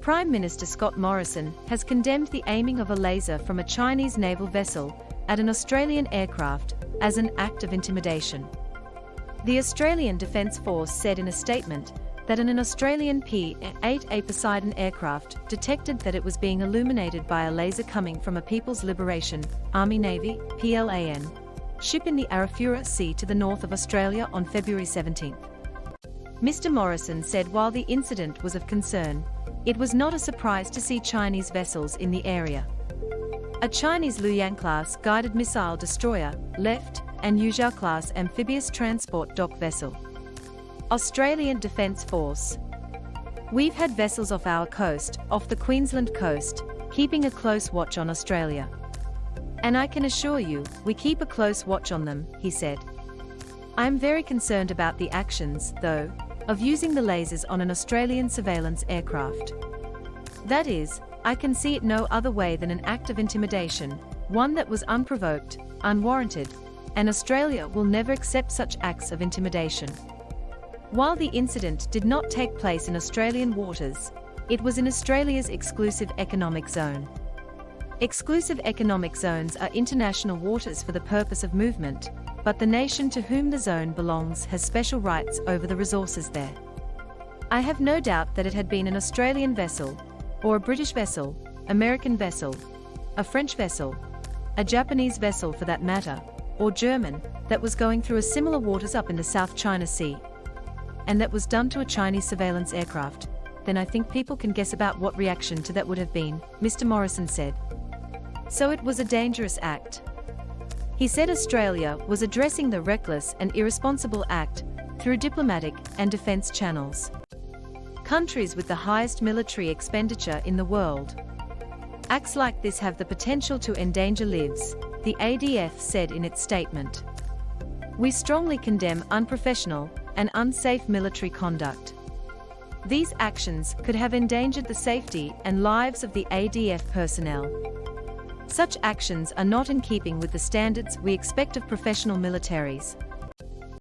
Prime Minister Scott Morrison has condemned the aiming of a laser from a Chinese naval vessel at an Australian aircraft as an act of intimidation. The Australian Defence Force said in a statement that an Australian P-8A Poseidon aircraft detected that it was being illuminated by a laser coming from a People's Liberation Army Navy PLA-N ship in the Arafura Sea to the north of Australia on February 17. Mr. Morrison said while the incident was of concern, it was not a surprise to see Chinese vessels in the area. A Chinese Luyang-class guided missile destroyer left and Yuzhao-class amphibious transport dock vessel. Australian Defence Force. We've had vessels off our coast, off the Queensland coast, keeping a close watch on Australia. And I can assure you, we keep a close watch on them, he said. I am very concerned about the actions, though, of using the lasers on an Australian surveillance aircraft. That is, I can see it no other way than an act of intimidation, one that was unprovoked, unwarranted, and Australia will never accept such acts of intimidation. While the incident did not take place in Australian waters, it was in Australia's exclusive economic zone. Exclusive economic zones are international waters for the purpose of movement, but the nation to whom the zone belongs has special rights over the resources there. I have no doubt that it had been an Australian vessel, or a British vessel, American vessel, a French vessel, a Japanese vessel for that matter, or German, that was going through a similar waters up in the South China Sea, and that was done to a Chinese surveillance aircraft, then I think people can guess about what reaction to that would have been, Mr. Morrison said. So it was a dangerous act. He said Australia was addressing the reckless and irresponsible act through diplomatic and defence channels. Countries with the highest military expenditure in the world. Acts like this have the potential to endanger lives, the ADF said in its statement. We strongly condemn unprofessional and unsafe military conduct. These actions could have endangered the safety and lives of the ADF personnel. Such actions are not in keeping with the standards we expect of professional militaries.